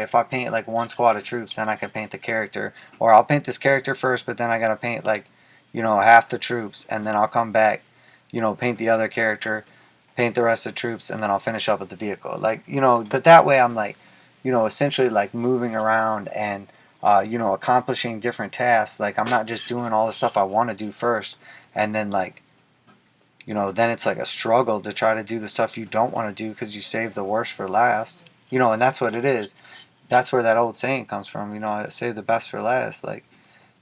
if I paint like one squad of troops, then I can paint the character, or I'll paint this character first, but then I gotta paint like, you know, half the troops, and then I'll come back, you know, paint the other character, paint the rest of the troops, and then I'll finish up with the vehicle. Like, you know, but that way I'm like, you know, essentially like moving around and you know, accomplishing different tasks. Like I'm not just doing all the stuff I want to do first, and then like, you know, then it's like a struggle to try to do the stuff you don't want to do because you save the worst for last. You know, and that's what it is. That's where that old saying comes from. You know, save the best for last. Like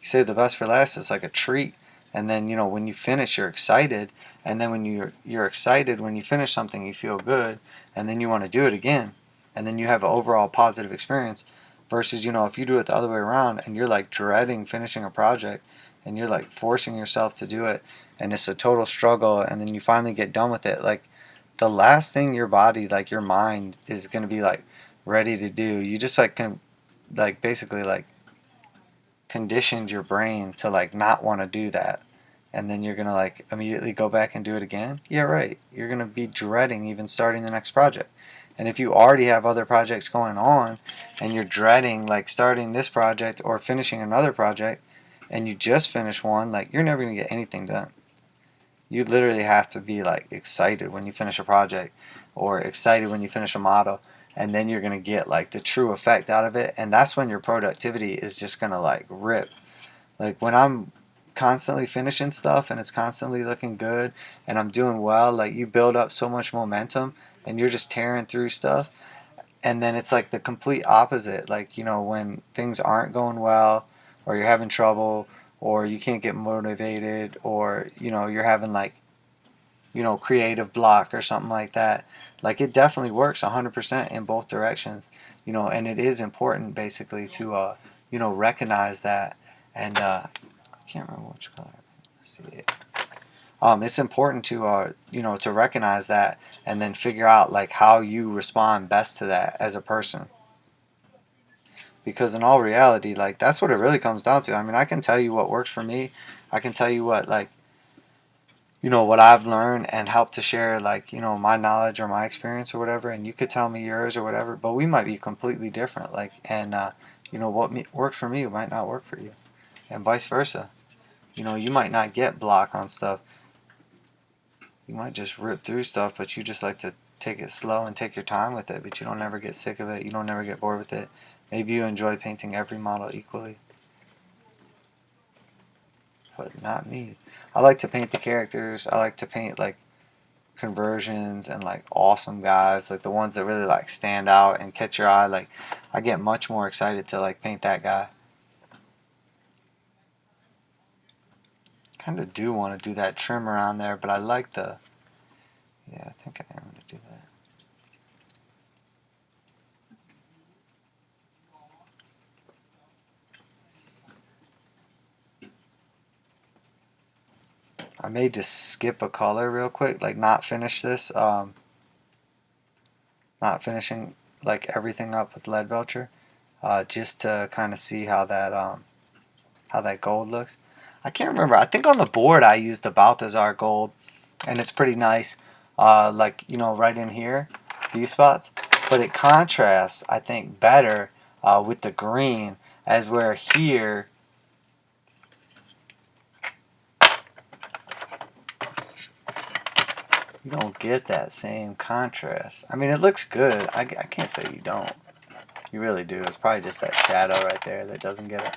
you save the best for last. It's like a treat. And then, you know, when you finish, you're excited. And then when you're excited when you finish something, you feel good, and then you want to do it again, and then you have an overall positive experience. Versus, you know, if you do it the other way around and you're like dreading finishing a project, and you're like forcing yourself to do it, and it's a total struggle, and then you finally get done with it, like the last thing your body, like your mind, is going to be like ready to do, you just like can like basically like conditioned your brain to like not want to do that, and then you're gonna like immediately go back and do it again. Yeah, right. You're gonna be dreading even starting the next project. And if you already have other projects going on and you're dreading like starting this project or finishing another project, and you just finished one, like you're never gonna get anything done. You literally have to be like excited when you finish a project, or excited when you finish a model, and then you're gonna get like the true effect out of it, and that's when your productivity is just gonna like rip. Like when I'm constantly finishing stuff and it's constantly looking good and I'm doing well, like you build up so much momentum and you're just tearing through stuff. And then it's like the complete opposite. Like, you know, when things aren't going well, or you're having trouble, or you can't get motivated, or, you know, you're having like, you know, creative block or something like that. Like it definitely works 100% in both directions, you know, and it is important basically to, you know, recognize that. And I can't remember which color. Let's see. It's important to, you know, to recognize that and then figure out like how you respond best to that as a person. Because in all reality, like that's what it really comes down to. I mean, I can tell you what works for me. I can tell you what like, you know, what I've learned and help to share like, you know, my knowledge or my experience or whatever, and you could tell me yours or whatever, but we might be completely different. Like, and you know, what worked for me might not work for you, and vice versa. You know, you might not get block on stuff. You might just rip through stuff, but you just like to take it slow and take your time with it, but you don't ever get sick of it. You don't ever get bored with it. Maybe you enjoy painting every model equally, but not me. I like to paint the characters. I like to paint like conversions and like awesome guys, like the ones that really like stand out and catch your eye. Like I get much more excited to like paint that guy. Kind of do want to do that trim around there, but I like the, yeah, I think I am going to do that. I may just skip a color real quick, like not finish this, not finishing like everything up with leadbelcher, just to kind of see how that gold looks. I can't remember. I think on the board I used the Balthazar gold, and it's pretty nice. Like, you know, right in here, these spots. But it contrasts, I think, better with the green, as where here, you don't get that same contrast. I mean, it looks good. I can't say you don't. You really do. It's probably just that shadow right there that doesn't get it.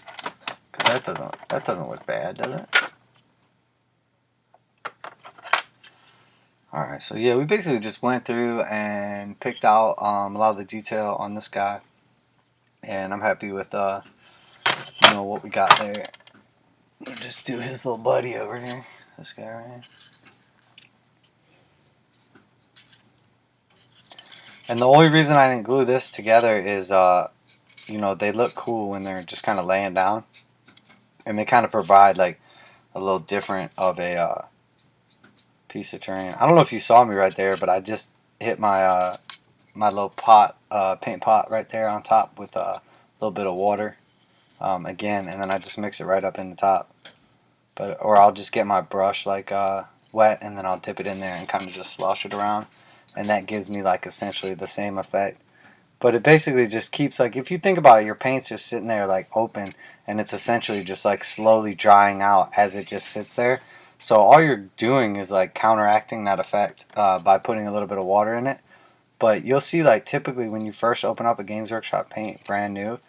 Because that doesn't look bad, does it? Alright, so yeah, we basically just went through and picked out a lot of the detail on this guy. And I'm happy with you know, what we got there. We'll just do his little buddy over here. This guy right here. And the only reason I didn't glue this together is, you know, they look cool when they're just kind of laying down. And they kind of provide like a little different of a piece of terrain. I don't know if you saw me right there, but I just hit my my little pot, paint pot right there on top with a little bit of water again, and then I just mix it right up in the top. But or I'll just get my brush like wet, and then I'll dip it in there and kind of just slosh it around, and that gives me like essentially the same effect But it basically just keeps, like, if you think about it, your paint's just sitting there like open, and it's essentially just like slowly drying out as it just sits there. So all you're doing is like counteracting that effect by putting a little bit of water in it. But you'll see, like, typically when you first open up a Games Workshop paint brand new,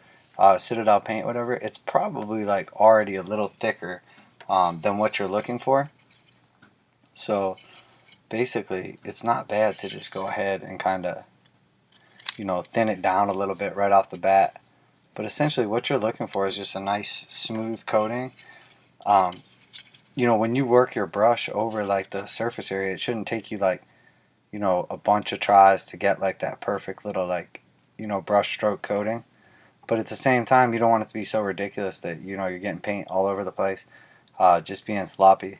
Citadel paint, whatever, it's probably like already a little thicker than what you're looking for. So basically, it's not bad to just go ahead and kind of, thin it down a little bit right off the bat. But essentially what you're looking for is just a nice smooth coating. Um, when you work your brush over like the surface area, it shouldn't take you like, a bunch of tries to get like that perfect little like, brush stroke coating. But at the same time, you don't want it to be so ridiculous that, you're getting paint all over the place, just being sloppy.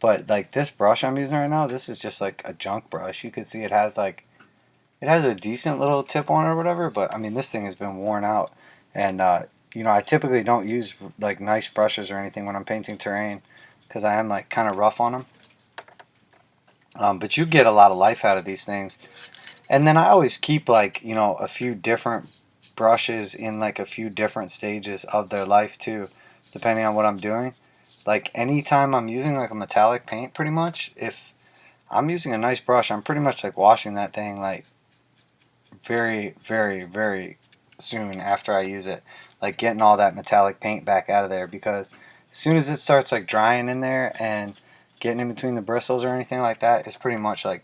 But like this brush I'm using right now, this is just like a junk brush. You can see it has a decent little tip on it or whatever, but I mean, this thing has been worn out. And, I typically don't use like nice brushes or anything when I'm painting terrain because I am like kind of rough on them. But you get a lot of life out of these things. And then I always keep like, a few different brushes in like a few different stages of their life too, depending on what I'm doing. Like anytime I'm using like a metallic paint, pretty much, if I'm using a nice brush, I'm pretty much like washing that thing like very, very, very soon after I use it, like getting all that metallic paint back out of there, because as soon as it starts like drying in there and getting in between the bristles or anything like that, it's pretty much like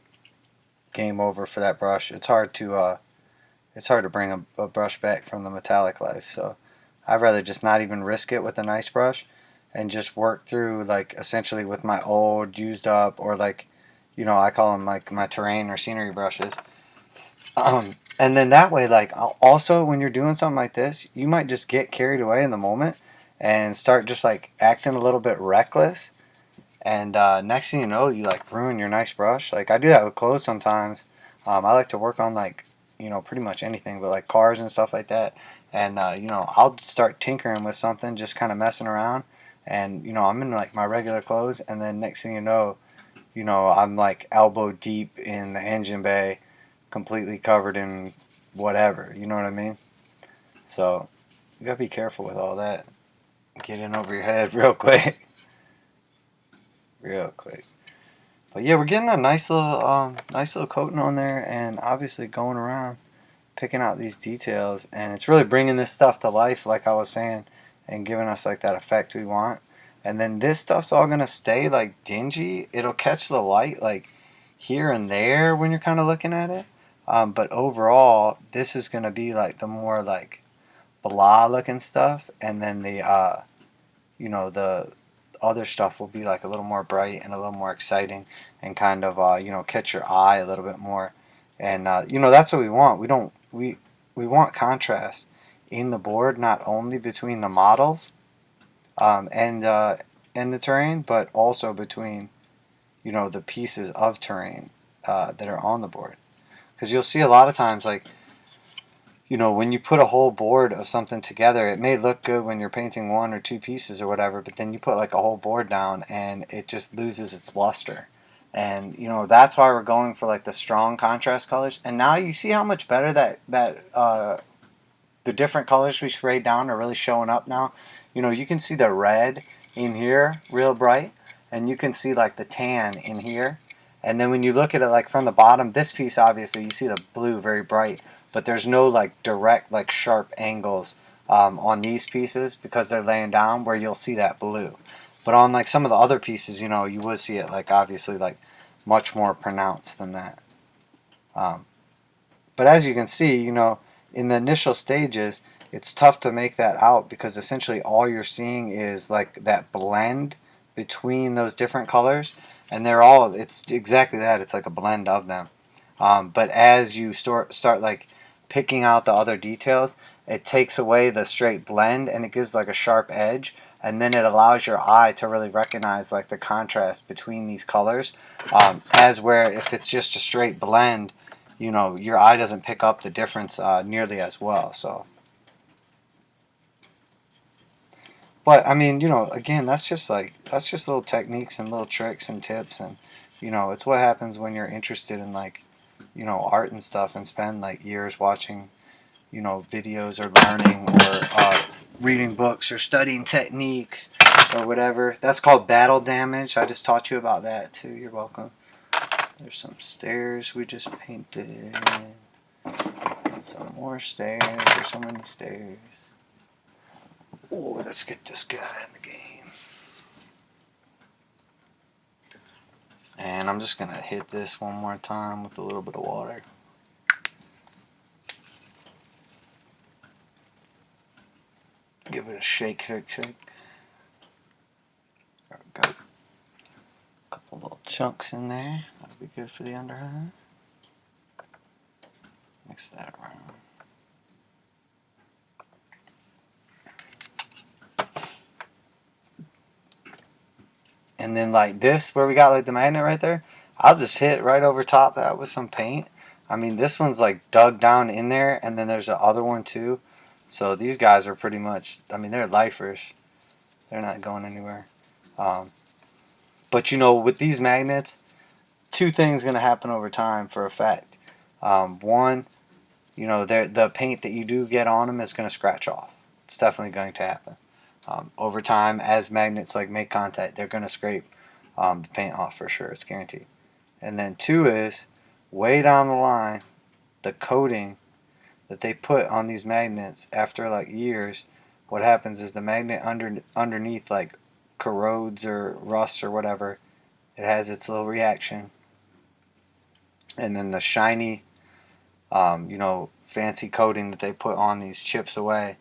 game over for that brush. It's hard to bring a brush back from the metallic life, so I'd rather just not even risk it with a nice brush and just work through like essentially with my old used up, or like, I call them like my terrain or scenery brushes. And then that way, like, also when you're doing something like this, you might just get carried away in the moment and start just like acting a little bit reckless. And next thing you know, you like ruin your nice brush. Like I do that with clothes sometimes. I like to work on like, pretty much anything, but like cars and stuff like that. And I'll start tinkering with something, just kind of messing around. And I'm in like my regular clothes, and then next thing I'm like elbow deep in the engine bay, completely covered in whatever, you know what I mean? So you gotta be careful with all that. Get in over your head real quick. Real quick. But yeah, we're getting a nice little coating on there, and obviously going around picking out these details, and it's really bringing this stuff to life, like I was saying, and giving us like that effect we want. And then this stuff's all gonna stay like dingy. It'll catch the light like here and there when you're kind of looking at it. But overall, this is gonna be like the more like blah looking stuff, and then the other stuff will be like a little more bright and a little more exciting, and kind of catch your eye a little bit more. And that's what we want. We want contrast in the board, not only between the models and the terrain, but also between the pieces of terrain that are on the board. Because you'll see a lot of times, like, when you put a whole board of something together, it may look good when you're painting one or two pieces or whatever, but then you put like a whole board down and it just loses its luster. And that's why we're going for like the strong contrast colors. And now you see how much better that the different colors we sprayed down are really showing up now. You can see the red in here real bright, and you can see like the tan in here. And then when you look at it like from the bottom, this piece obviously you see the blue very bright, but there's no like direct like sharp angles on these pieces because they're laying down where you'll see that blue. But on like some of the other pieces, you would see it like obviously like much more pronounced than that. But as you can see, in the initial stages, it's tough to make that out because essentially all you're seeing is like that blend between those different colors, and it's exactly that. It's like a blend of them. But as you start like picking out the other details, it takes away the straight blend and it gives like a sharp edge, and then it allows your eye to really recognize like the contrast between these colors. As where if it's just a straight blend, your eye doesn't pick up the difference nearly as well. So, but I mean, again, that's just little techniques and little tricks and tips, and it's what happens when you're interested in like art and stuff and spend like years watching you know, videos or learning or reading books or studying techniques or whatever. That's called battle damage. I just taught you about that too. You're welcome. There's some stairs we just painted. And some more stairs. There's so many stairs. Oh, let's get this guy in the game. And I'm just going to hit this one more time with a little bit of water. Give it a shake, shake, shake. There we go. A couple little chunks in there. That'll be good for the underhide. Mix that around. And then like this, where we got like the magnet right there, I'll just hit right over top that with some paint. I mean, this one's like dug down in there, and then there's the other one too. So these guys are pretty much, I mean, they're lifers. They're not going anywhere. But you know, with these magnets, two things going to happen over time for a fact. One, you know, the paint that you do get on them is going to scratch off. It's definitely going to happen. Over time, as magnets like make contact, they're going to scrape the paint off for sure. It's guaranteed. And then two is, way down the line, the coating that they put on these magnets after like years, what happens is the magnet underneath like corrodes or rusts or whatever. It has its little reaction, and then the shiny, you know, fancy coating that they put on these chips away,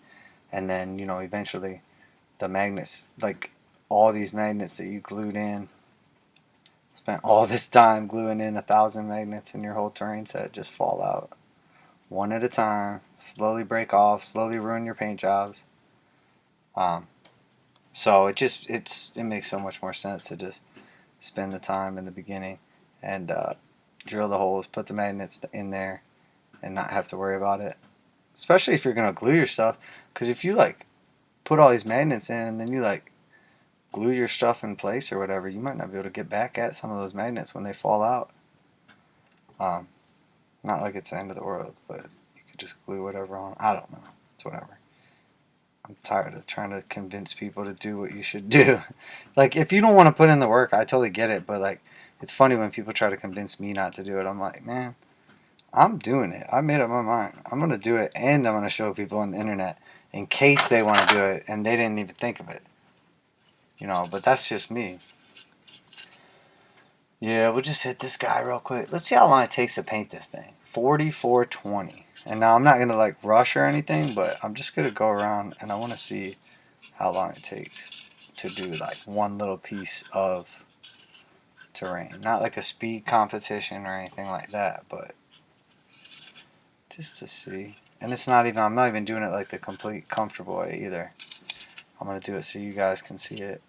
and then, you know, eventually the magnets, like all these magnets that you glued in, spent all this time gluing in 1,000 magnets in your whole terrain set, just fall out one at a time, slowly break off, slowly ruin your paint jobs. So it makes so much more sense to just spend the time in the beginning and drill the holes, put the magnets in there, and not have to worry about it. Especially if you're gonna glue your stuff, because if you like put all these magnets in and then you like glue your stuff in place or whatever, you might not be able to get back at some of those magnets when they fall out. Not like it's the end of the world, but you could just glue whatever on. I don't know. It's whatever. I'm tired of trying to convince people to do what you should do. Like, if you don't want to put in the work, I totally get it, but like, it's funny when people try to convince me not to do it. I'm like, man, I'm doing it. I made up my mind. I'm going to do it, and I'm going to show people on the internet in case they want to do it and they didn't even think of it. You know, but that's just me. Yeah, we'll just hit this guy real quick. Let's see how long it takes to paint this thing. 4420. And now I'm not going to like rush or anything, but I'm just going to go around and I want to see how long it takes to do like one little piece of terrain. Not like a speed competition or anything like that, but just to see. And it's not even, I'm not even doing it like the complete comfortable way either. I'm going to do it so you guys can see it.